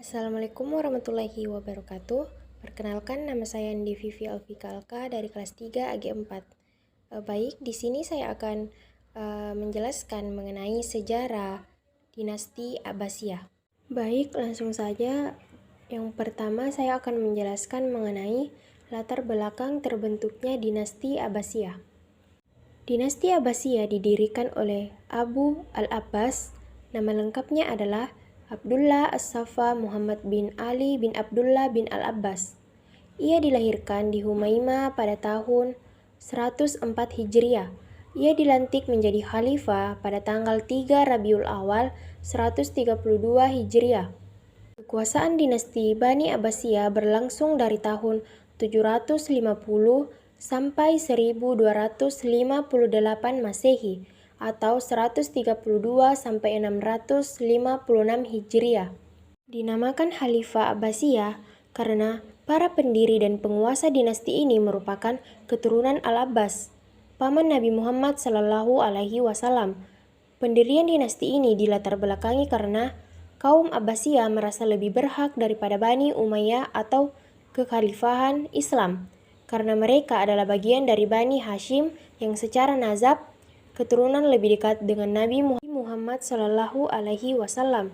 Assalamualaikum warahmatullahi wabarakatuh. Perkenalkan, nama saya Andi Vivi Alfika Alka dari kelas 3 AG4. Baik, di sini saya akan menjelaskan mengenai sejarah dinasti Abbasiyah. Baik, langsung saja. Yang pertama saya akan menjelaskan mengenai latar belakang terbentuknya dinasti Abbasiyah. Dinasti Abbasiyah didirikan oleh Abu al-Abbas. Nama lengkapnya adalah Abdullah As-Safa Muhammad bin Ali bin Abdullah bin Al-Abbas. Ia dilahirkan di Humaimah pada tahun 104 Hijriah. Ia dilantik menjadi khalifah pada tanggal 3 Rabiul Awal 132 Hijriah. Kekuasaan dinasti Bani Abbasiyah berlangsung dari tahun 750 sampai 1258 Masehi atau 132 sampai 656 Hijriah. Dinamakan Khalifah Abbasiyah karena para pendiri dan penguasa dinasti ini merupakan keturunan Al-Abbas, paman Nabi Muhammad Sallallahu Alaihi Wasallam. Pendirian dinasti ini dilatar belakangi karena kaum Abbasiyah merasa lebih berhak daripada Bani Umayyah atau kekhalifahan Islam, karena mereka adalah bagian dari Bani Hashim yang secara nazab keturunan lebih dekat dengan Nabi Muhammad Sallallahu Alaihi Wasallam.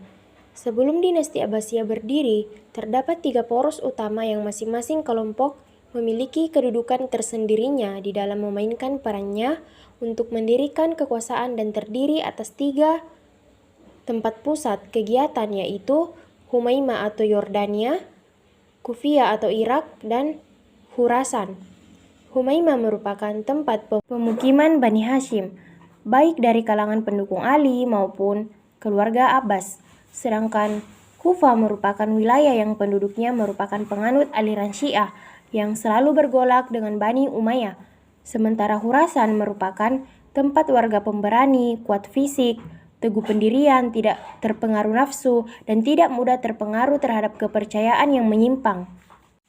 Sebelum dinasti Abbasiyah berdiri, terdapat 3 poros utama yang masing-masing kelompok memiliki kedudukan tersendirinya di dalam memainkan perannya untuk mendirikan kekuasaan dan terdiri atas 3 tempat pusat kegiatan, yaitu Humaimah atau Yordania, Kufiyah atau Irak, dan Khurasan. Humaimah merupakan tempat pemukiman Bani Hashim, baik dari kalangan pendukung Ali maupun keluarga Abbas. Sedangkan Kufah merupakan wilayah yang penduduknya merupakan penganut aliran Syiah yang selalu bergolak dengan Bani Umayyah. Sementara Khurasan merupakan tempat warga pemberani, kuat fisik, teguh pendirian, tidak terpengaruh nafsu, dan tidak mudah terpengaruh terhadap kepercayaan yang menyimpang.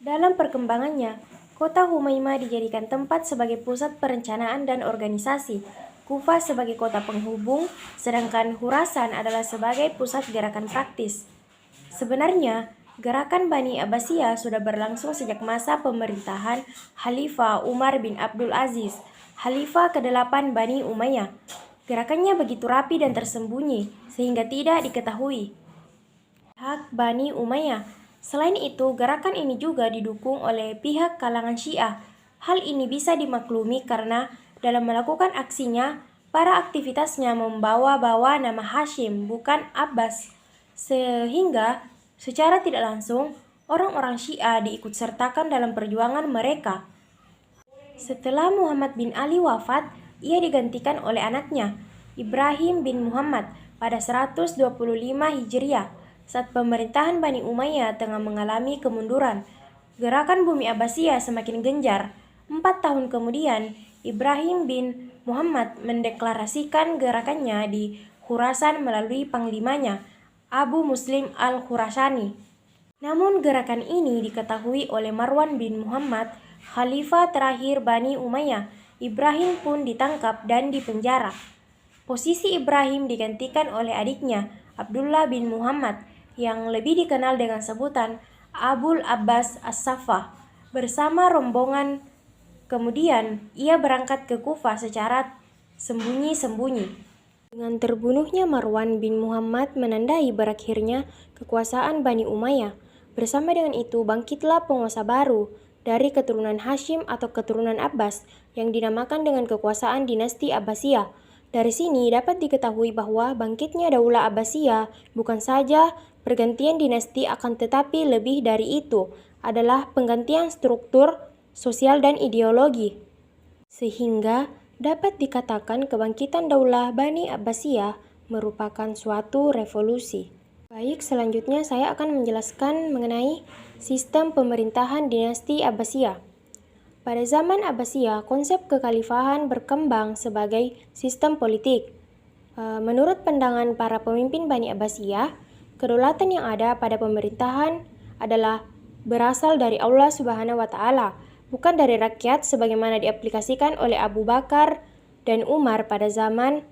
Dalam perkembangannya, kota Humaimah dijadikan tempat sebagai pusat perencanaan dan organisasi, Kufah sebagai kota penghubung, sedangkan Khurasan adalah sebagai pusat gerakan praktis. Sebenarnya, gerakan Bani Abbasiyah sudah berlangsung sejak masa pemerintahan Khalifah Umar bin Abdul Aziz, Khalifah ke-8 Bani Umayyah. Gerakannya begitu rapi dan tersembunyi sehingga tidak diketahui hak Bani Umayyah. Selain itu, gerakan ini juga didukung oleh pihak kalangan Syiah. Hal ini bisa dimaklumi karena dalam melakukan aksinya, para aktivitasnya membawa-bawa nama Hashim, bukan Abbas, sehingga secara tidak langsung orang-orang Syiah diikutsertakan dalam perjuangan mereka. Setelah Muhammad bin Ali wafat, ia digantikan oleh anaknya, Ibrahim bin Muhammad, pada 125 Hijriah. Saat pemerintahan Bani Umayyah tengah mengalami kemunduran, gerakan bumi Abbasiyah semakin gencar. 4 tahun kemudian, Ibrahim bin Muhammad mendeklarasikan gerakannya di Khurasan melalui panglimanya, Abu Muslim al-Khurasani. Namun gerakan ini diketahui oleh Marwan bin Muhammad, khalifah terakhir Bani Umayyah. Ibrahim pun ditangkap dan dipenjara. Posisi Ibrahim digantikan oleh adiknya, Abdullah bin Muhammad, yang lebih dikenal dengan sebutan Abul Abbas As-Saffah, bersama rombongan. Kemudian, ia berangkat ke Kufah secara sembunyi-sembunyi. Dengan terbunuhnya Marwan bin Muhammad menandai berakhirnya kekuasaan Bani Umayyah. Bersama dengan itu, bangkitlah penguasa baru dari keturunan Hashim atau keturunan Abbas yang dinamakan dengan kekuasaan dinasti Abbasiyah. Dari sini dapat diketahui bahwa bangkitnya Daulah Abbasiyah bukan saja pergantian dinasti, akan tetapi lebih dari itu adalah penggantian struktur sosial dan ideologi, sehingga dapat dikatakan kebangkitan Daulah Bani Abbasiyah merupakan suatu revolusi. Baik, selanjutnya saya akan menjelaskan mengenai sistem pemerintahan dinasti Abbasiyah. Pada zaman Abbasiyah, konsep kekhalifahan berkembang sebagai sistem politik. Menurut pandangan para pemimpin Bani Abbasiyah, kedaulatan yang ada pada pemerintahan adalah berasal dari Allah Subhanahu wa Ta'ala, bukan dari rakyat sebagaimana diaplikasikan oleh Abu Bakar dan Umar pada zaman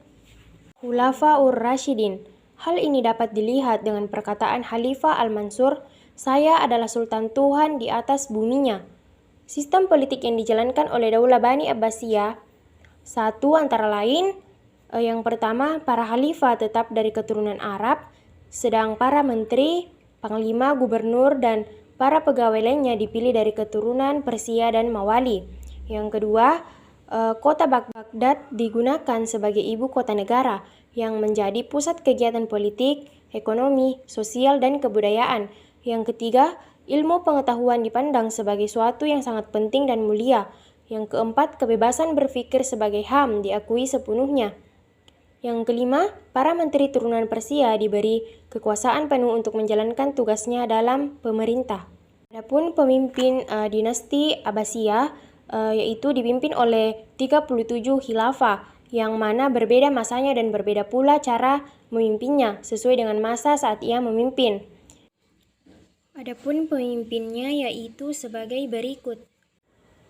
Khulafaur Rasyidin. Hal ini dapat dilihat dengan perkataan Khalifah Al-Mansur, "Saya adalah Sultan Tuhan di atas buminya." Sistem politik yang dijalankan oleh Daulah Bani Abbasiyah, satu antara lain, yang pertama, para khalifah tetap dari keturunan Arab, sedang para menteri, panglima, gubernur, dan para pegawai lainnya dipilih dari keturunan Persia dan Mawali. Yang kedua, kota Baghdad digunakan sebagai ibu kota negara yang menjadi pusat kegiatan politik, ekonomi, sosial, dan kebudayaan. Yang ketiga, ilmu pengetahuan dipandang sebagai suatu yang sangat penting dan mulia. Yang keempat, kebebasan berpikir sebagai HAM diakui sepenuhnya. Yang kelima, para menteri turunan Persia diberi kekuasaan penuh untuk menjalankan tugasnya dalam pemerintah. Adapun pemimpin dinasti Abbasiyah yaitu dipimpin oleh 37 khilafah yang mana berbeda masanya dan berbeda pula cara memimpinnya sesuai dengan masa saat ia memimpin. Adapun pemimpinnya yaitu sebagai berikut.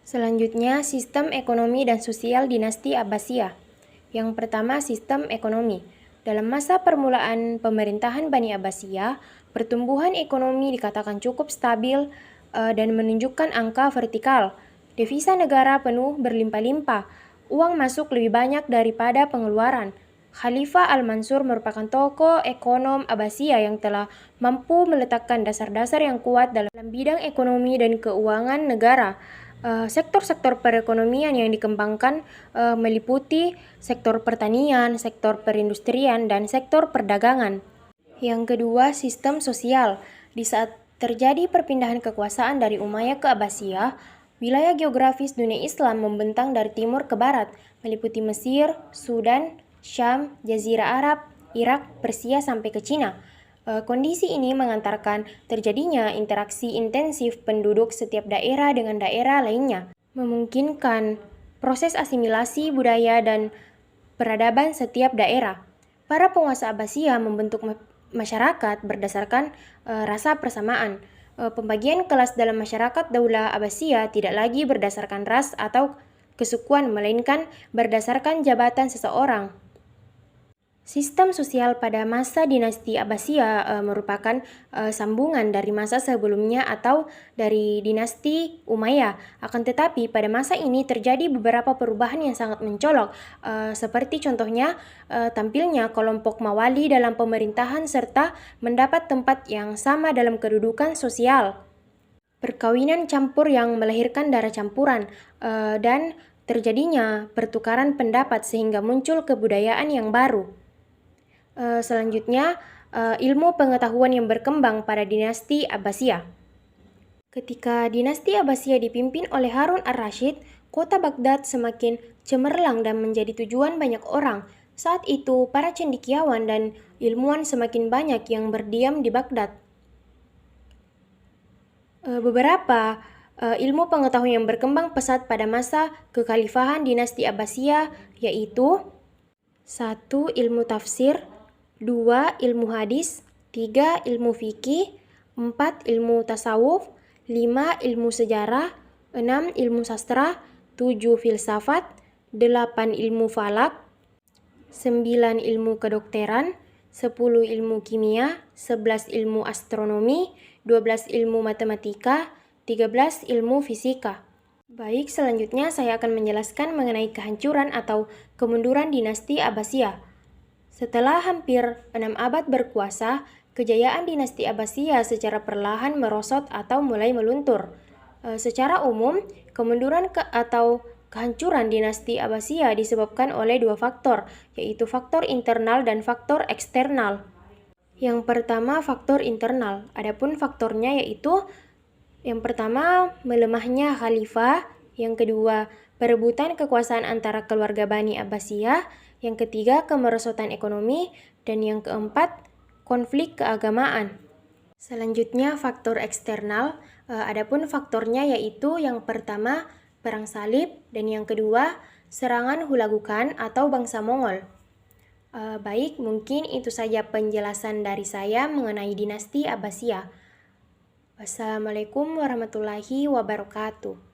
Selanjutnya, sistem ekonomi dan sosial dinasti Abbasiyah. Yang pertama, sistem ekonomi. Dalam masa permulaan pemerintahan Bani Abbasiyah, pertumbuhan ekonomi dikatakan cukup stabil dan menunjukkan angka vertikal. Devisa negara penuh berlimpah-limpah, uang masuk lebih banyak daripada pengeluaran. Khalifah Al-Mansur merupakan tokoh ekonom Abbasiyah yang telah mampu meletakkan dasar-dasar yang kuat dalam bidang ekonomi dan keuangan negara. Sektor-sektor perekonomian yang dikembangkan meliputi sektor pertanian, sektor perindustrian, dan sektor perdagangan. Yang kedua, sistem sosial. Di saat terjadi perpindahan kekuasaan dari Umayyah ke Abbasiyah, wilayah geografis dunia Islam membentang dari timur ke barat, meliputi Mesir, Sudan, Syam, Jazirah Arab, Irak, Persia, sampai ke Cina. Kondisi ini mengantarkan terjadinya interaksi intensif penduduk setiap daerah dengan daerah lainnya, memungkinkan proses asimilasi budaya dan peradaban setiap daerah. Para penguasa Abbasiyah membentuk masyarakat berdasarkan rasa persamaan. Pembagian kelas dalam masyarakat Daulah Abbasiyah tidak lagi berdasarkan ras atau kesukuan, melainkan berdasarkan jabatan seseorang. Sistem sosial pada masa dinasti Abbasiyah merupakan sambungan dari masa sebelumnya atau dari dinasti Umayyah. Akan tetapi pada masa ini terjadi beberapa perubahan yang sangat mencolok, seperti contohnya tampilnya kelompok Mawali dalam pemerintahan serta mendapat tempat yang sama dalam kedudukan sosial. Perkawinan campur yang melahirkan darah campuran dan terjadinya pertukaran pendapat sehingga muncul kebudayaan yang baru. Selanjutnya, ilmu pengetahuan yang berkembang pada dinasti Abbasiyah. Ketika dinasti Abbasiyah dipimpin oleh Harun ar-Rasyid, kota Baghdad semakin cemerlang dan menjadi tujuan banyak orang. Saat itu, para cendekiawan dan ilmuwan semakin banyak yang berdiam di Baghdad. Beberapa ilmu pengetahuan yang berkembang pesat pada masa kekhalifahan dinasti Abbasiyah yaitu 1. Ilmu tafsir, 2. Ilmu hadis, 3. Ilmu fikih, 4. Ilmu tasawuf, 5. Ilmu sejarah, 6. Ilmu sastra, 7. Filsafat, 8. Ilmu falak, 9. Ilmu kedokteran, 10. Ilmu kimia, 11. Ilmu astronomi, 12. Ilmu matematika, 13. Ilmu fisika. Baik, selanjutnya saya akan menjelaskan mengenai kehancuran atau kemunduran dinasti Abbasiyah. Setelah hampir 6 abad berkuasa, kejayaan dinasti Abbasiyah secara perlahan merosot atau mulai meluntur. Secara umum, kemunduran atau kehancuran dinasti Abbasiyah disebabkan oleh 2 faktor, yaitu faktor internal dan faktor eksternal. Yang pertama, faktor internal. Adapun faktornya yaitu yang pertama, melemahnya khalifah, yang kedua, perebutan kekuasaan antara keluarga Bani Abbasiyah, yang ketiga, kemerosotan ekonomi, dan yang keempat, konflik keagamaan. Selanjutnya, faktor eksternal. Adapun faktornya yaitu yang pertama, Perang Salib, dan yang kedua, serangan Hulagukan atau bangsa Mongol. Baik, mungkin itu saja penjelasan dari saya mengenai dinasti Abbasiyah. Wassalamualaikum warahmatullahi wabarakatuh.